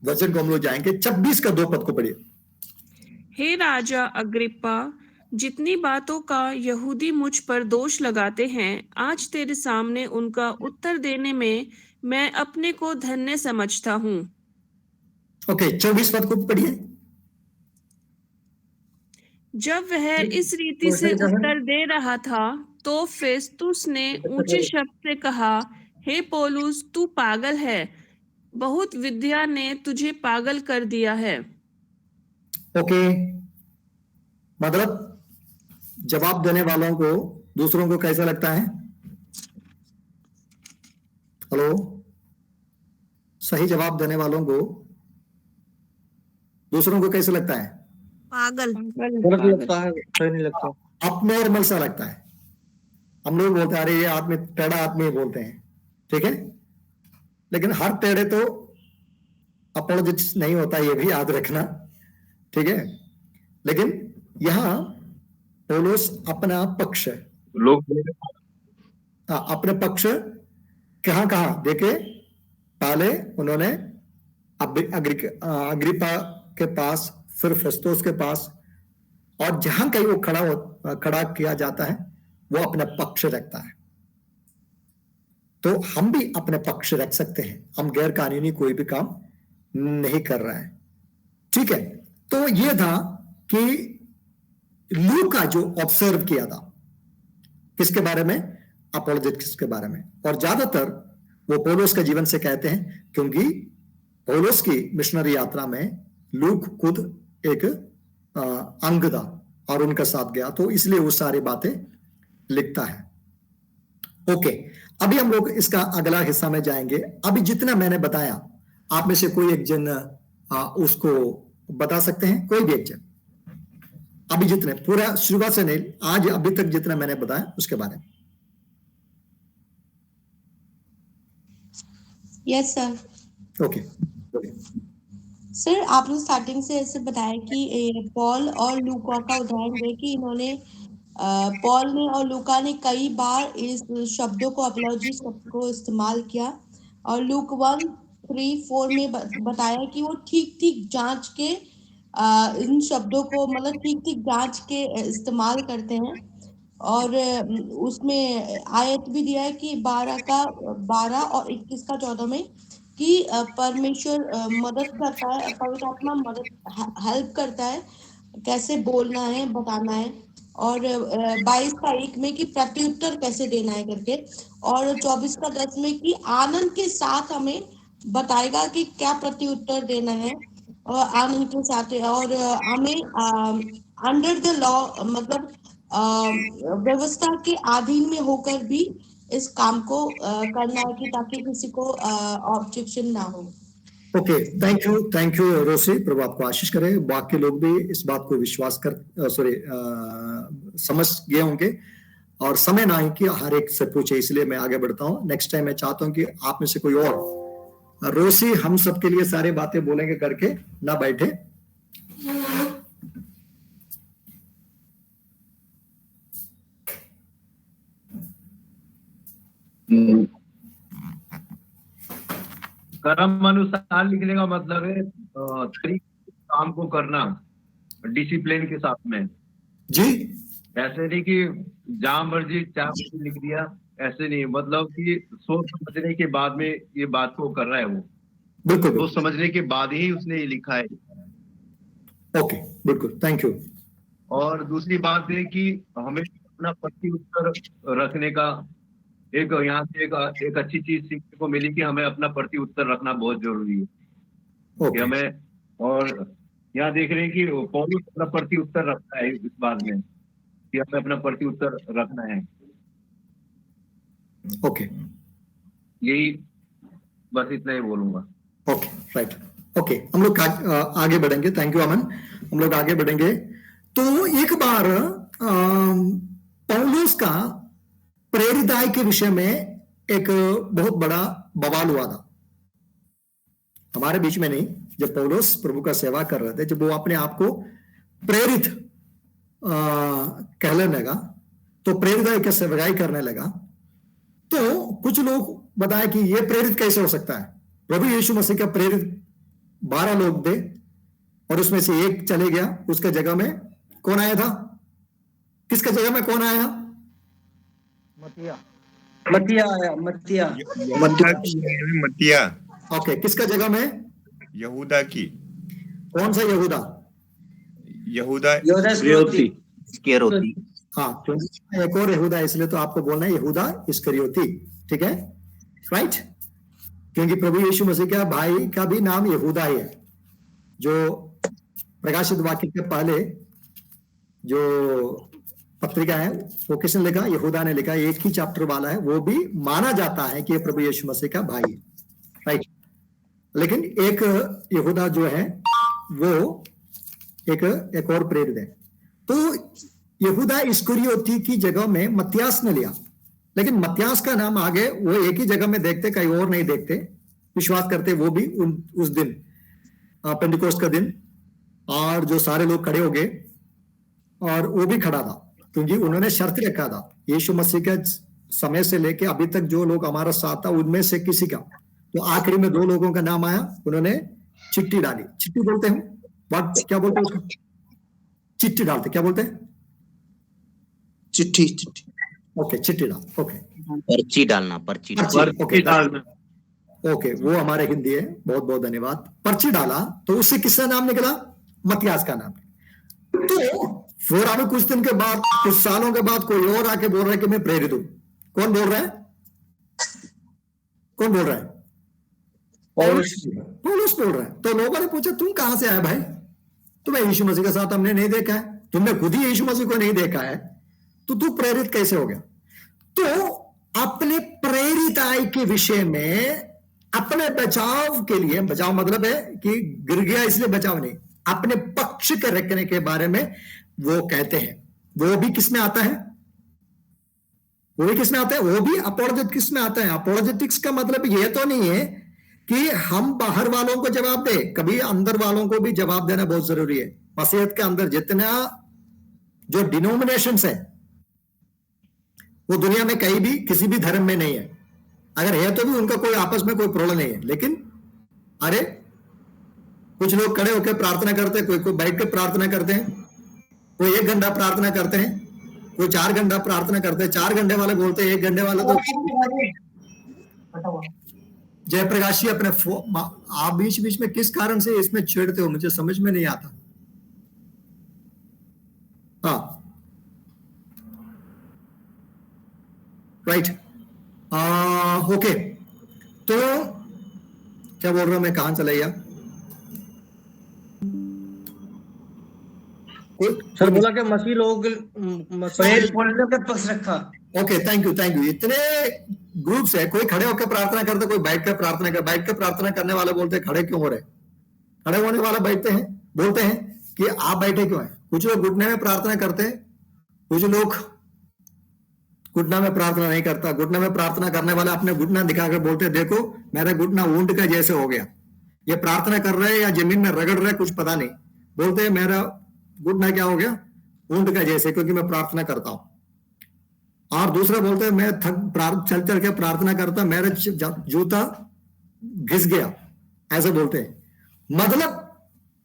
S1: वचन को हम लोग जाएंगे। 26 का 2 पद को पढ़िए।
S5: हे राजा अग्रिप्पा, जितनी बातों का यहूदी मुझ पर दोष लगाते हैं, आज तेरे सामने उनका उत्तर देने में मैं अपने को धन्य समझता हूँ।
S1: ओके, 24 पद को पढ़िए।
S5: जब वह इस रीति से उत्तर दे रहा था, तो फेस्तुस ने ऊंचे शब्द से कहा, हे पौलुस, तू पागल है, बहुत विद्या ने तुझे पागल कर दिया है।
S1: ओके, मतलब जवाब देने वालों को दूसरों को कैसा लगता है? हेलो, सही जवाब देने वालों को दूसरों को कैसे लगता है?
S8: पागल।
S3: गलत लगता है, सही नहीं लगता।
S1: अपनॉर्मल सा लगता है। हम लोग बोलते हैं अरे ये आदमी टेढ़ा आदमी बोलते हैं, ठीक है, लेकिन हर टेढ़े तो अपोलोजिस्ट नहीं होता, ये भी याद रखना, ठीक है। लेकिन यहाँ पौलुस अपना पक्ष
S4: लोग
S1: अपने पक्ष कहाँ देखे? पहले उन्होंने अग्रिपा के पास, फिर फेस्तोस के पास, और जहां कहीं वो खड़ा किया जाता है वो अपने पक्ष रखता है। तो हम भी अपने पक्ष रख सकते हैं, हम गैर कानूनी कोई भी काम नहीं कर रहा है, ठीक है। तो ये था कि लूका जो ऑब्जर्व किया था किसके बारे में? अपोलोजेटिक्स के बारे में। और ज्यादातर वो पौलुस के जीवन से कहते हैं, क्योंकि पौलुस की मिशनरी यात्रा में लूक खुद एक अंग था और उनका साथ गया, तो इसलिए वो सारी बातें लिखता है। ओके, अभी हम लोग इसका अगला हिस्सा में जाएंगे। अभी जितना मैंने बताया, आप में से कोई एक जन उसको बता सकते हैं? कोई भी एक जन अभी जितने, पूरा शुरुआत से नहीं, आज अभी तक जितना मैंने बताया उसके बारे में।
S2: Yes sir.
S1: ओके
S2: सर, आपने स्टार्टिंग से ऐसे बताया कि पॉल और लूका का उदाहरण दे कि इन्होंने पॉल ने और लूका ने कई बार इस शब्दों को, अपॉलॉजी शब्द को इस्तेमाल किया, और लूक 1:3-4 में बताया कि वो ठीक जांच के इन शब्दों को, मतलब ठीक जांच के इस्तेमाल करते हैं। और उसमें आयत भी दिया है कि 12 और 21 का 14 में कि परमेश्वर मदद करता है, पवित्र आत्मा मदद हेल्प करता है कैसे बोलना है, बताना है। और 22 का 1 में कि प्रत्युत्तर कैसे देना है करके, और 24 का 10 में कि आनंद के साथ हमें बताएगा कि क्या प्रत्युत्तर देना है, और आनंद के साथ। और हमें अंडर द लॉ, मतलब व्यवस्था के अधीन में होकर भी इस काम को करना है, कि ताकि किसी को ऑब्जेक्शन ना हो।
S1: ओके, थैंक यू रोसी, प्रभु आपको आशीष करे। बाकी लोग भी इस बात को विश्वास समझ गए होंगे, और समय ना ही कि हर एक से पूछे, इसलिए मैं आगे बढ़ता हूँ। नेक्स्ट टाइम मैं चाहता हूँ कि आप में से कोई और, रोसी हम सबके लिए सारी बातें बोलेंगे करके ना बैठे।
S9: कर्म अनुसार लिखने का मतलब है काम को करना डिसिप्लिन के साथ में
S1: जी।
S9: ऐसे नहीं कि जहां मर्जी चाह लिख दिया, ऐसे नहीं, मतलब कि सोच समझने के बाद में ये बात को कर रहा है वो,
S1: बिल्कुल
S9: सोच समझने के बाद ही उसने ये लिखा है।
S1: ओके, बिल्कुल, थैंक यू।
S9: और दूसरी बात है कि हमें अपना प्रत्युत्तर रखने का एक यहाँ से एक अच्छी चीज सीखने को मिली कि हमें अपना प्रत्युत्तर रखना बहुत जरूरी है। कि हमें, और यहाँ देख रहे हैं कि पौलुस अपना प्रत्युत्तर रखता है इस बात में कि हमें अपना प्रत्युत्तर रखना है।
S1: ओके,
S9: यही बस इतना ही बोलूंगा।
S1: ओके, राइट, ओके, हम लोग आगे बढ़ेंगे। थैंक यू अमन, हम लोग आगे बढ़ेंगे। तो एक बार पौलुस का प्रेरिताई के विषय में एक बहुत बड़ा बवाल हुआ था, हमारे बीच में नहीं। जब पौलुस प्रभु का सेवा कर रहे थे, जब वो अपने आप को प्रेरित कहने लगा, तो प्रेरिताई की सेवकाई करने लगा, तो कुछ लोग बताए कि ये प्रेरित कैसे हो सकता है? प्रभु यीशु मसीह का प्रेरित 12 लोग थे, और उसमें से एक चले गया, उसके जगह में कौन आया था? किसके जगह में कौन आया?
S10: मत्तिया।
S1: ओके, किसका जगह में?
S10: यहूदा की।
S1: कौन सा यहूदा?
S10: यहूदा
S6: इस्करियोती।
S1: हाँ, एक और यहूदा, इसलिए तो आपको बोलना है यहूदा इस्करियोती, ठीक है, राइट? क्योंकि प्रभु यीशु मसीह का भाई का भी नाम यहूदा ही है। जो प्रकाशित वाक्य के पहले जो पत्रिका है वो किसने लिखा? यहूदा ने लिखा, एक ही चैप्टर वाला है, वो भी माना जाता है कि प्रभु यीशु मसीह का भाई है, राइट? लेकिन एक यहूदा जो है वो एक और प्रेरित है। तो यहूदा इस्करियोती की जगह में मत्तियास ने लिया, लेकिन मत्तियास का नाम आगे वो एक ही जगह में देखते, कहीं और नहीं देखते, विश्वास करते वो भी उस दिन पेंटिकोस्ट का दिन, और जो सारे लोग खड़े हो गए और वो भी खड़ा था, क्योंकि उन्होंने शर्त रखा था यीशु मसीह के समय से लेके अभी तक जो लोग हमारा साथ था उनमें से किसी का, तो आखिरी में 2 लोगों का नाम आया, उन्होंने चिट्ठी डाली। चिट्ठी बोलते हैं व्हाट, क्या बोलते हैं उसको? चिट्ठी डालते, क्या बोलते हैं?
S8: चिट्ठी।
S1: ओके, चिट्ठी डाल, ओके,
S6: पर्ची डालना, पर्ची
S3: डालना।
S1: ओके, वो हमारे हिंदी है, बहुत बहुत धन्यवाद। पर्ची डाला तो उससे किसका नाम निकला? मत्तियास का नाम। तो फिर हमें कुछ दिन के बाद, कुछ सालों के बाद कोई और आके बोल रहा है कि मैं प्रेरित हूं। कौन बोल रहा है? कौन बोल रहा है? पौलुस बोल रहा है। तो लोगों ने पूछा तुम कहां से आए भाई? तुम्हें यीशु मसीह के साथ हमने नहीं देखा है, तुमने खुद ही यीशु मसीह को नहीं देखा है, तो तू प्रेरित कैसे हो गया? तो अपने प्रेरिताई के विषय में, अपने बचाव के लिए, बचाव मतलब है कि गिर गया इसलिए बचाव नहीं, अपने पक्ष के रखने के बारे में वो कहते हैं। वो भी किस में आता है? वो भी किस में आता है? वो भी अपोलोजेटिक्स में आता है। अपोलोजेटिक्स का मतलब ये तो नहीं है कि हम बाहर वालों को जवाब दे, कभी अंदर वालों को भी जवाब देना बहुत जरूरी है। मसीहत के अंदर जितना जो डिनोमिनेशंस है वो दुनिया में कहीं भी किसी भी धर्म में नहीं है, अगर है तो भी उनका कोई आपस में कोई प्रॉब्लम नहीं है। लेकिन अरे कुछ लोग खड़े होकर प्रार्थना करते हैं, कोई बैठ के प्रार्थना करते हैं, कोई 1 घंटा प्रार्थना करते हैं, कोई 4 घंटा प्रार्थना करते हैं। 4 घंटे वाले बोलते हैं 1 घंटे वाला तो जयप्रकाश जी अपने आप बीच बीच में किस कारण से इसमें छेड़ते हो, मुझे समझ में नहीं आता। हाँ, राइट, ओके, तो क्या बोल रहा हूं मैं, कहां चला गया?
S3: सर बोला कि मसीह लोगों के
S6: पक्ष रखा।
S1: Okay, thank you, thank you. इतने ग्रुप्स है, कोई खड़े होकर प्रार्थना करता, कोई बैठ कर प्रार्थना कर। बैठ कर प्रार्थना करने वाले बोलते हैं खड़े क्यों हो रहे? खड़े होने वाला बैठते हैं, बोलते हैं कि आप बैठे क्यों हैं। कुछ लोग घुटने में प्रार्थना करते हैं, कुछ लोग घुटना में प्रार्थना नहीं करता। घुटने में प्रार्थना करने वाला अपने घुटना दिखाकर बोलते हैं देखो मेरा घुटना ऊंट का जैसे हो गया। ये प्रार्थना कर रहे हैं या जमीन में रगड़ रहे कुछ पता नहीं, बोलते हैं मेरा घुटना क्या हो गया? ऊंट का जैसे, क्योंकि मैं प्रार्थना करता हूं। और दूसरा बोलते हैं मैं चल चल के प्रार्थना करता, मेरा जूता घिस गया, ऐसे बोलते हैं। मतलब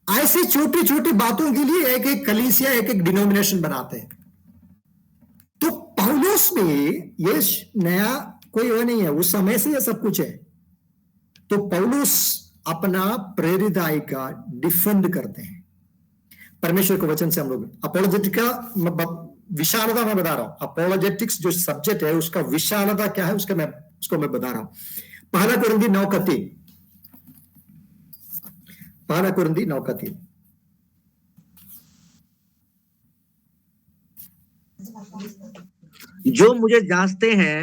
S1: ऐसी छोटी छोटी बातों के लिए एक एक कलीसिया, एक एक डिनोमिनेशन बनाते हैं। तो पौलुस में ये नया कोई वो नहीं है, उस समय से ये सब कुछ है। तो पौलुस अपना प्रेरिताई का डिफेंड करते हैं परमेश्वर के वचन से। हम लोग अपोलोजेटिक का विशालता मैं बता रहा हूं। अपोलोजेटिक्स जो सब्जेक्ट है उसका विशालता क्या है उसको मैं बता रहा हूं। पहला कुरिन्थी 9:3, पहला कुरिन्थी 9:3।
S6: जो मुझे जांचते हैं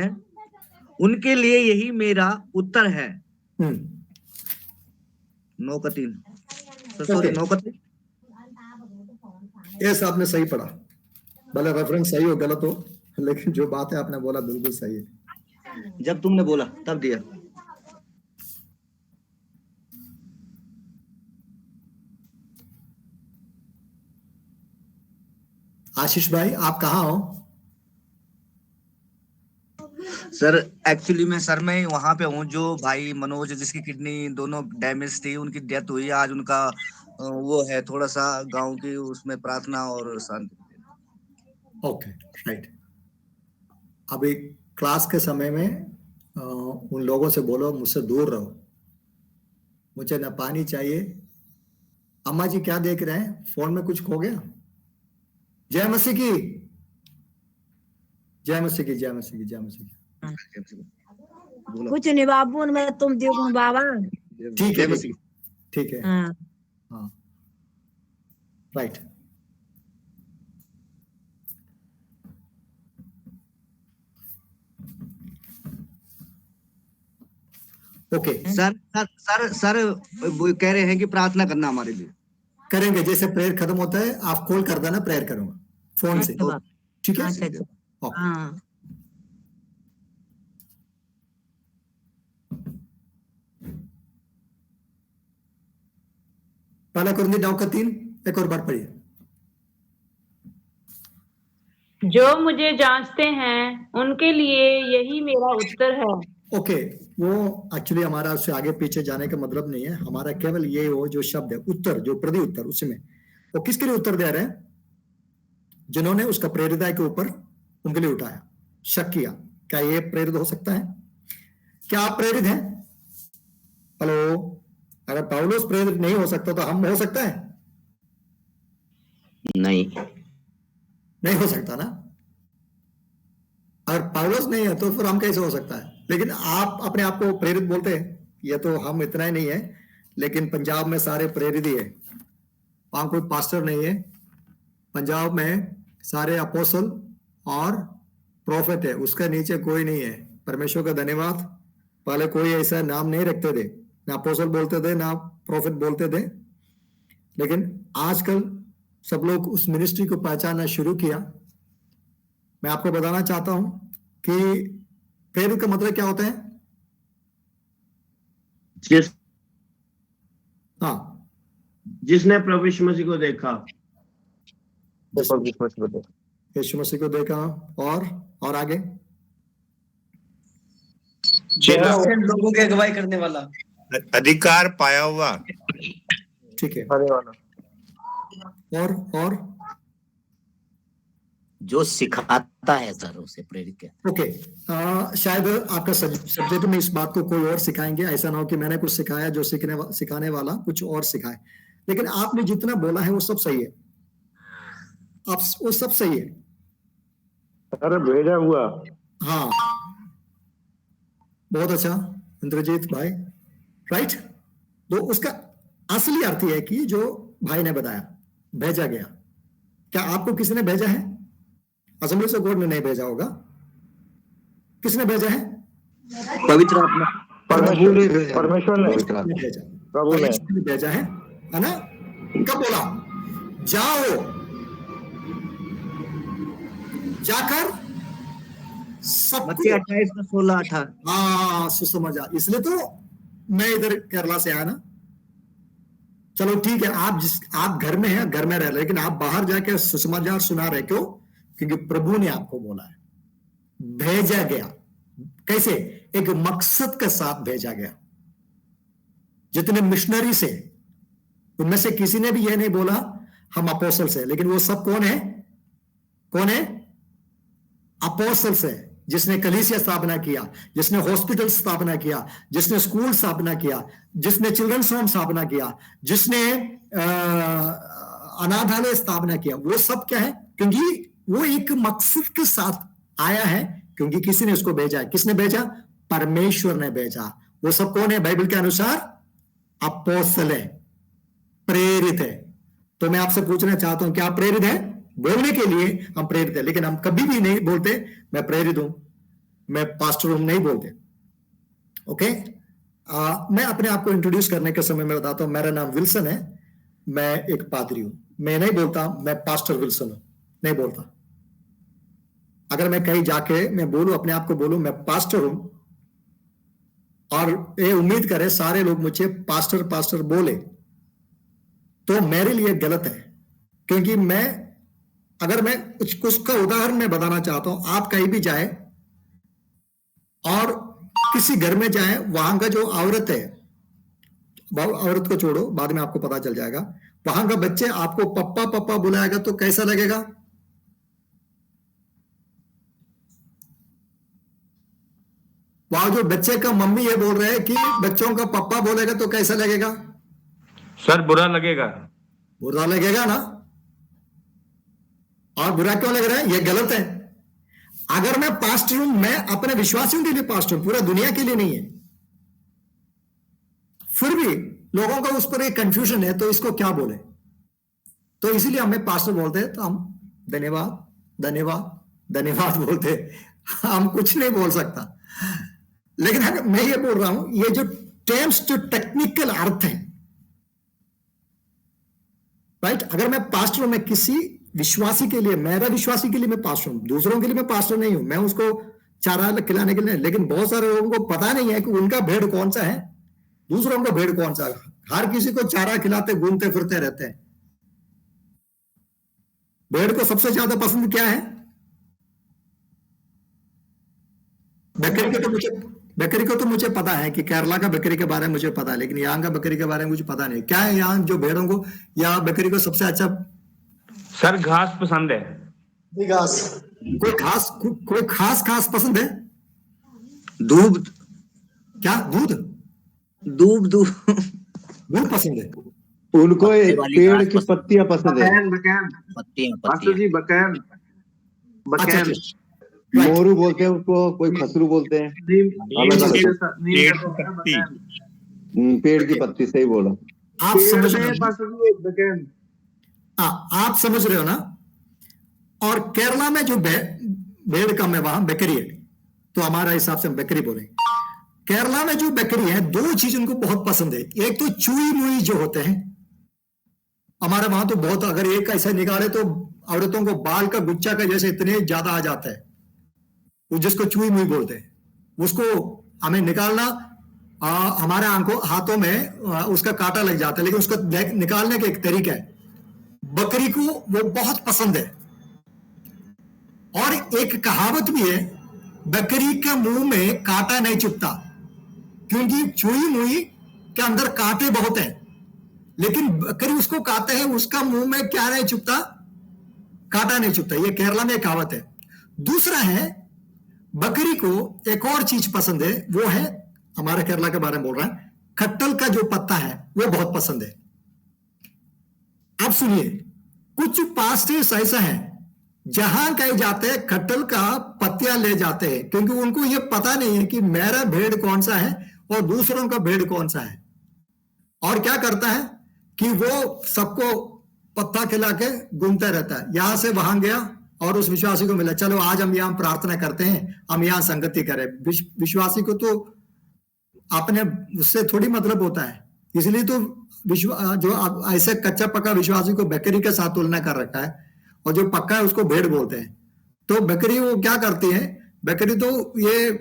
S6: उनके लिए यही मेरा उत्तर है। 9:3, सॉरी 9:3।
S1: यस, आपने सही पढ़ा, भले रेफरेंस सही हो गलत हो, लेकिन जो बात है आपने बोला बिल्कुल सही है।
S6: जब तुमने बोला तब दिया।
S1: आशीष भाई आप कहाँ हो?
S6: सर एक्चुअली मैं वहां पे हूँ। जो भाई मनोज जिसकी किडनी दोनों डैमेज थी, उनकी डेथ हुई आज। उनका वो है थोड़ा सा गांव की, उसमें प्रार्थना और शांति।
S1: Okay, right. अभी क्लास के समय में उन लोगों से बोलो मुझसे दूर रहो, मुझे ना पानी चाहिए। अम्मा जी क्या देख रहे हैं? फोन में कुछ खो गया? जय मसीह की, जय मसीह की, जय मसीह की, जय मसीह की।
S11: कुछ नहीं बाबू, मैं तुम देखूं बाबा।
S1: ठीक है, ठीक है,
S11: हाँ
S1: हाँ, राइट। ओके
S6: सर वो कह रहे हैं कि प्रार्थना करना हमारे लिए।
S1: करेंगे, जैसे प्रेयर खत्म होता है आप कॉल कर देना, प्रेयर करूंगा फोन से,
S11: अच्छा,
S1: ठीक है?
S11: अच्छा,
S1: ओके।
S11: हाँ।
S1: पहला कुरिन्थी 9:3 एक और बार पढ़िए।
S12: जो मुझे जांचते हैं उनके लिए यही मेरा उत्तर है।
S1: ओके, वो एक्चुअली हमारा उससे आगे पीछे जाने का मतलब नहीं है, हमारा केवल ये वो जो शब्द है उत्तर, जो प्रति उत्तर, उसमें वो किसके लिए उत्तर दे रहे हैं? जिन्होंने उसका प्रेरित के ऊपर उनके लिए उठाया, शक किया। क्या ये प्रेरित हो सकता है? क्या आप प्रेरित हैं? हेलो, अगर पौलुस प्रेरित नहीं हो सकता तो हम हो सकता है? नहीं हो सकता ना। अगर पौलुस नहीं है तो फिर हम कैसे हो सकता है? लेकिन आप अपने आप को प्रेरित बोलते हैं, ये तो हम इतना ही नहीं है, लेकिन पंजाब में सारे प्रेरित ही है, वहां कोई पास्टर नहीं है। पंजाब में सारे अपोस्टल और प्रोफेट है, उसके नीचे कोई नहीं है। परमेश्वर का धन्यवाद, पहले कोई ऐसा नाम नहीं रखते थे, ना अपोस्टल बोलते थे ना प्रोफेट बोलते थे, लेकिन आजकल सब लोग उस मिनिस्ट्री को पहचानना शुरू किया। मैं आपको बताना चाहता हूं कि प्रेरित का मतलब क्या होता है?
S13: जिसने प्रभु यीशु मसीह को देखा,
S1: यीशु मसीह को देखा, और आगे
S6: लोगों की अगुवाई करने वाला,
S10: अधिकार पाया हुआ,
S1: ठीक है, और
S14: जो सिखाता है सर, उसे प्रेरित कहते हैं।
S1: ओके, शायद आपका सब्जेक्ट में इस बात को कोई और सिखाएंगे, ऐसा ना हो कि मैंने कुछ सिखाया जो सिखाने वाला कुछ और सिखाए। लेकिन आपने जितना बोला है वो सब सही है, वो सब सही है।
S13: अरे भेजा हुआ,
S1: हाँ, बहुत अच्छा इंद्रजीत भाई, राइट। तो उसका असली अर्थ है कि जो भाई ने बताया, भेजा गया। क्या आपको किसी ने भेजा है? असेंबली ऑफ गॉड ने नहीं भेजा होगा, किसने भेजा है?
S6: पवित्र आत्मा,
S13: परमेश्वर ने
S1: भेजा, प्रभु ने भेजा है ना? कब बोला? जाओ, जाकर सब
S6: 28:16-18।
S1: हाँ, सुसमाचार। इसलिए तो मैं इधर केरला से आया ना। चलो ठीक है, आप घर में हैं, घर में रह रहे, लेकिन आप बाहर जाके सुसमाचार सुना रहे, क्यों? क्योंकि प्रभु ने आपको बोला है, भेजा गया। कैसे? एक मकसद के साथ भेजा गया। जितने मिशनरी से, उनमें से किसी ने भी यह नहीं बोला हम अपोस्टल से, लेकिन वो सब कौन है? कौन है? अपोस्टल से। जिसने कलीसिया स्थापना किया, जिसने हॉस्पिटल स्थापना किया, जिसने स्कूल स्थापना किया, जिसने चिल्ड्रंस होम स्थापना किया, जिसने अनाथालय स्थापना किया, वो सब क्या है? क्योंकि वो एक मकसद के साथ आया है, क्योंकि किसी ने उसको भेजा है। किसने भेजा? परमेश्वर ने भेजा। वो सब कौन है? बाइबल के अनुसार अपोस्तल है, प्रेरित है। तो मैं आपसे पूछना चाहता हूं, क्या आप प्रेरित हैं? बोलने के लिए हम प्रेरित हैं, लेकिन हम कभी भी नहीं बोलते मैं प्रेरित हूं, मैं पास्टर हूं, नहीं बोलते। ओके, मैं अपने आप को इंट्रोड्यूस करने के समय में बताता हूं, मेरा नाम विल्सन है, मैं एक पादरी हूं। मैं नहीं बोलता मैं पास्टर विल्सन हूं, नहीं बोलता। अगर मैं कहीं जाके मैं बोलूं, अपने आप को बोलूं मैं पास्टर हूं, और ये उम्मीद करें सारे लोग मुझे पास्टर पास्टर बोले, तो मेरे लिए गलत है। क्योंकि अगर मैं कुछ का उदाहरण मैं बताना चाहता हूं, आप कहीं भी जाए और किसी घर में जाए, वहां का जो औरत है, औरत को छोड़ो, बाद में आपको पता चल जाएगा, वहां का बच्चे आपको पप्पा पप्पा बुलाएगा तो कैसा लगेगा? वहां जो बच्चे का मम्मी ये बोल रहे हैं कि बच्चों का पप्पा बोलेगा तो कैसा लगेगा?
S7: सर बुरा लगेगा।
S1: बुरा लगेगा ना। और बुरा क्यों लग रहा है? ये गलत है। अगर मैं पास्टर हूं, मैं अपने विश्वासियों के लिए पास्टर हूं, पूरा दुनिया के लिए नहीं है। फिर भी लोगों का उस पर एक कंफ्यूजन है, तो इसको क्या बोले? तो इसीलिए हमें पास्टर बोलते हैं, तो हम धन्यवाद धन्यवाद धन्यवाद बोलते हैं। हम कुछ नहीं बोल सकता। लेकिन अगर मैं ये बोल रहा हूं, ये जो टर्म्स, जो टेक्निकल अर्थ है, राइट। अगर मैं पास्टर हूं, मैं किसी विश्वासी के लिए, मेरा विश्वासी के लिए मैं पास्टर हूं, दूसरों के लिए मैं पास्टर नहीं हूं, मैं उसको चारा खिलाने के लिए। लेकिन बहुत सारे लोगों को पता नहीं है कि उनका भेड़ कौन सा है, दूसरों का भेड़ कौन सा है। हर किसी को चारा खिलाते घूमते फिरते रहते हैं। भेड़ को सबसे ज्यादा पसंद क्या है? बकरी को तो मुझे पता है कि केरला का बकरी के बारे में मुझे पता है, लेकिन यहाँ का बकरी के बारे में मुझे पता नहीं। क्या है यहाँ जो भेड़ों को या बकरी को सबसे अच्छा?
S7: सर घास पसंद है।
S1: घास। कोई खास पसंद है?
S6: दूध।
S1: क्या? दूध पसंद है
S13: उनको पेड़ की पत्तियां पसंद है।
S1: बकैन।
S13: मोरू बोलते हैं उसको, कोई खसरू बोलते हैं। पेड़ की पत्ती, सही बोला।
S1: आप समझ रहे हो? आप समझ रहे हो ना? और केरला में जो भेड़ कम है वहां बकरी है, तो हमारा हिसाब से हम बकरी बोले। केरला में जो बकरी है, दो चीज उनको बहुत पसंद है। एक तो चुई मुई जो होते हैं, हमारे वहां तो बहुत, अगर एक ऐसा निकाले तो औरतों को बाल का गुच्छा का जैसे इतने ज्यादा आ जाता है, वो जिसको चुई मुई बोलते हैं, उसको हमें निकालना हमारे हाथों में उसका कांटा लग जाता है, लेकिन उसको निकालने का एक तरीका है। बकरी को वो बहुत पसंद है। और एक कहावत भी है, बकरी के मुंह में कांटा नहीं चुभता, क्योंकि चुई मुई के अंदर कांटे बहुत हैं, लेकिन बकरी उसको काटते हैं, उसका मुंह में क्या नहीं चुभता? कांटा नहीं चुभता। ये केरला में कहावत है। दूसरा है, बकरी को एक और चीज पसंद है, वो है, हमारे केरला के बारे में बोल रहा है, खट्टल का जो पत्ता है वो बहुत पसंद है। आप सुनिए, कुछ पास्टर्स ऐसा है जहां कहे जाते हैं खट्टल का पत्तियां ले जाते हैं, क्योंकि उनको ये पता नहीं है कि मेरा भेड़ कौन सा है और दूसरों का भेड़ कौन सा है। और क्या करता है कि वो सबको पत्ता खिला के घूमता रहता है, यहां से वहां गया और उस विश्वासी को मिला, चलो आज हम यहां प्रार्थना करते हैं, हम यहां संगति करें। विश्वासी को तो अपने उससे थोड़ी मतलब होता है, इसलिए तो जो ऐसे कच्चा पक्का विश्वासी को बकरी के साथ तुलना कर रखा है, और जो पक्का है उसको भेड़ बोलते हैं। तो बकरी वो क्या करती है, बकरी तो ये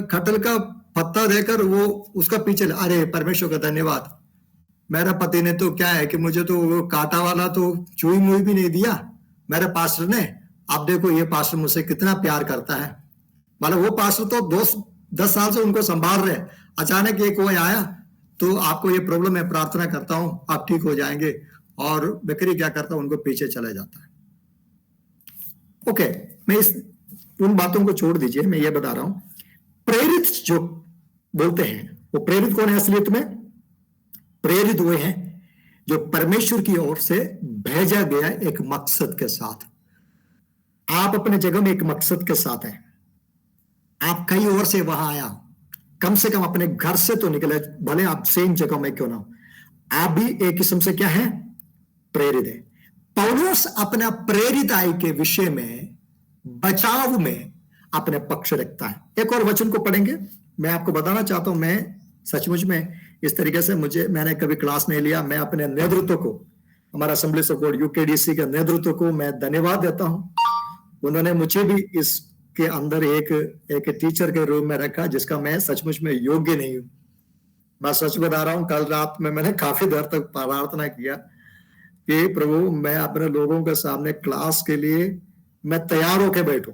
S1: खटल का पत्ता देकर वो उसका पीछे, अरे परमेश्वर का धन्यवाद, मेरा पति ने तो क्या है कि मुझे तो वो कांटा वाला तो चुई मुई भी नहीं दिया मेरे पास्टर ने। आप देखो ये पास्टर मुझसे कितना प्यार करता है। मतलब वो पास्टर तो 10 साल से उनको संभाल रहे, अचानक ये कोई आया तो आपको ये प्रॉब्लम है, प्रार्थना करता हूं आप ठीक हो जाएंगे, और बकरी क्या करता है, उनको पीछे चला जाता है। ओके, मैं उन बातों को छोड़ दीजिए, मैं ये बता रहा हूं, प्रेरित जो बोलते हैं, वो प्रेरित कौन है असलियत में? प्रेरित वो हैं जो परमेश्वर की ओर से भेजा गया एक मकसद के साथ। आप अपने जगह में एक मकसद के साथ हैं, आप कई ओर से वहां आया, कम से कम अपने घर से तो निकले, भले आप सेम जगह में क्यों ना हो, आप भी एक किस्म से क्या है? प्रेरित है। पौलुस अपना प्रेरित आय के विषय में, बचाव में अपने पक्ष रखता है। एक और वचन को पढ़ेंगे, मैं आपको बताना चाहता हूं, मैं सचमुच में इस तरीके से मैंने कभी क्लास नहीं लिया। मैं अपने नेतृत्व को, हमारा असेंबली सपोर्ट यूकेडीसी के नेतृत्व को मैं धन्यवाद देता हूं। उन्होंने मुझे भी इसके अंदर एक टीचर के रूप में रखा, जिसका मैं सचमुच में योग्य नहीं हूं। मैं सच बता रहा हूं, कल रात में मैंने काफी देर तक प्रार्थना किया कि प्रभु, मैं अपने लोगों के सामने क्लास के लिए मैं तैयार होके बैठूं।